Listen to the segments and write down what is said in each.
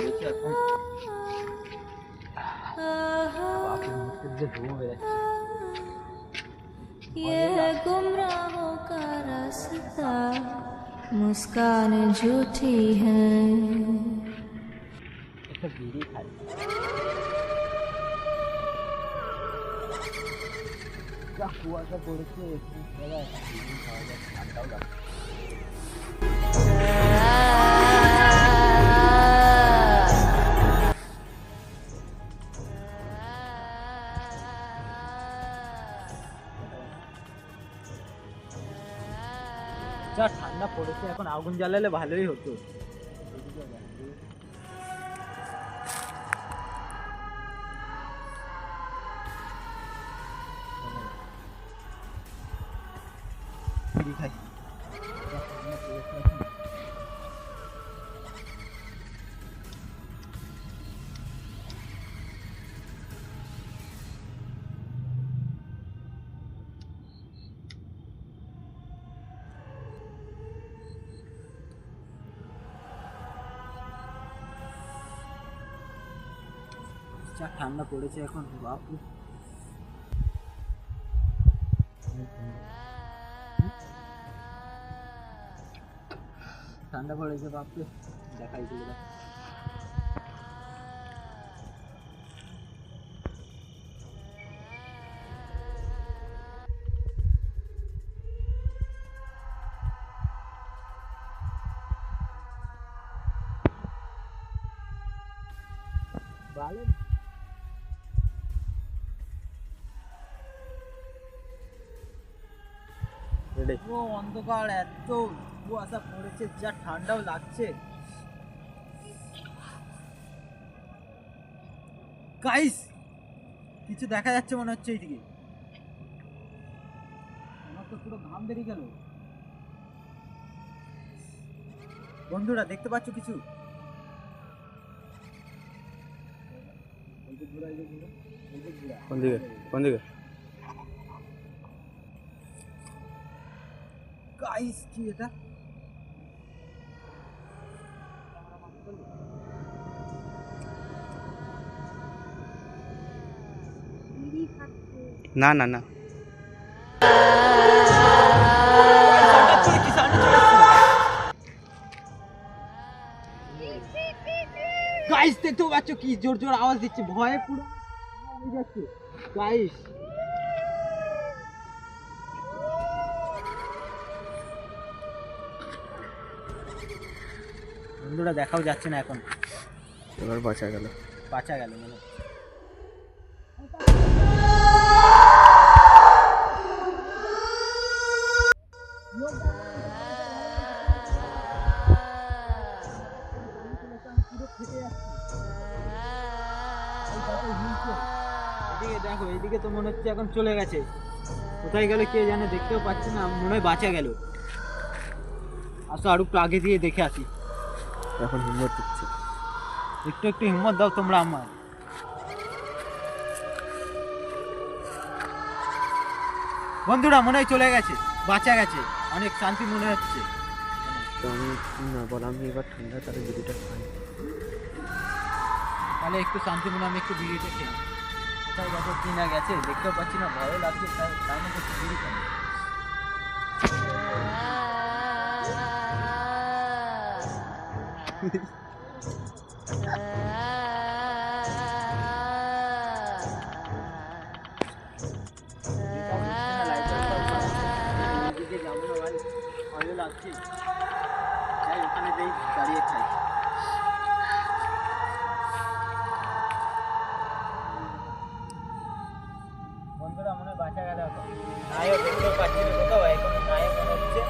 পড়েছে এখন বাপের মুখের যে ধোঁয়া বেরোচ্ছে। ये है गुमराहों का रास्ता, मुस्कान झूठी है। একটা বিড়ি খাই। যা কুয়াশা পড়েছে একটু বিড়ি খাওয়া যায়, ঠান্ডাও লাগছে। যা ঠান্ডা পড়েছে এখন আগুন জ্বালালে ভালোই হতো। যা ঠান্ডা পড়েছে এখন বাপু। ঠান্ডা পড়েছে বাপু, দেখাই দিল। ও অন্ধকার, এত কুয়াশা পড়েছে, যা ঠান্ডাও লাগছে। গাইস কিছু দেখা যাচ্ছে মনে হচ্ছে এইদিকে। আমার তো পুরো ঘাম বেরিয়ে গেল। বন্ধুরা দেখতে পাচ্ছ কিছু? কোন দিকে কোন দিকে? গাইস কি এটা? না না না, গাইস দেখতে পাচ্ছ কি জোর জোর আওয়াজ দিচ্ছে, ভয়ে পুরো যাচ্ছে গাইস। বন্ধুরা দেখাও যাচ্ছে না এখন। এবার বাঁচা গেল, বাঁচা গেল মানে। এদিকে দেখো, এইদিকে তো মনে হচ্ছে এখন চলে গেছে। কোথায় গেল কে জানে, দেখতেও পাচ্ছি না, মনে হয় বাঁচা গেল। আসো আর একটু আগে দিয়ে দেখে আসি। এখন হিম্মত দিচ্ছে। একটু একটু হিম্মত দাও তোমরা আমার। বন্ধুরা মনে হয় চলে গেছে, বাঁচা গেছে, অনেক শান্তি মনে হচ্ছে। তো আমি না বল, আমি এবার ঠান্ডা তার বিড়িটা খাই। তাহলে একটু শান্তি মনে, আমি একটু বিড়িটা খেয়ে নিই। কোথায় গেছে কি না গেছে দেখতেও পাচ্ছি না, ভয়ও লাগছে, তাই না একটু বিড়ি খাই। ওখানে দাঁড়িয়ে খাই। বন্ধুরা মনে হয় বাঁচা গেল, নাইও দেখতেও পাচ্ছি না কোথাও, এখন নাই মনে হচ্ছে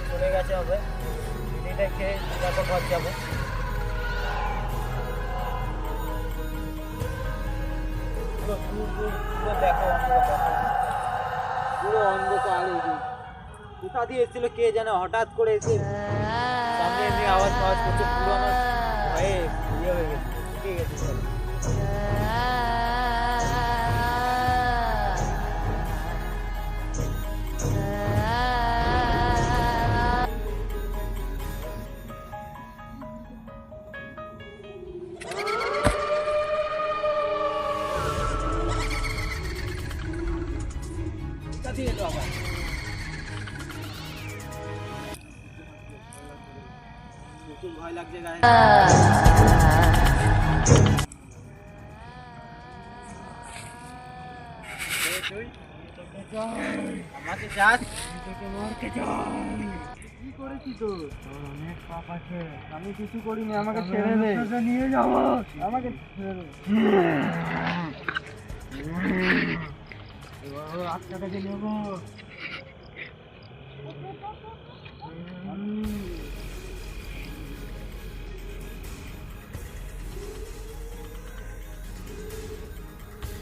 চলে গেছে। হবে বিড়িটা খেয়ে তারপর ঘর যাবো। পুরো দূর দূর পুরো দেখো অন্ধকার, পুরো অন্ধকার। কোথা দিয়ে এসেছিল কে জানে, হঠাৎ করে এসে সামনে এমনি আওয়াজ করছে, পুরো আমার ভয়ে ইয়ে হয়ে গেছে, ঢুকে গেছে। লাগছে গায়ে। আমাকে চাস? কি করেছি তো? অনেক পাপ আছে। আমি কিছু করিনি, আমাকে ছেড়ে দে। নিয়ে যাবো, আমাকে ছেড়ে দে। আটকা থেকে নেবো।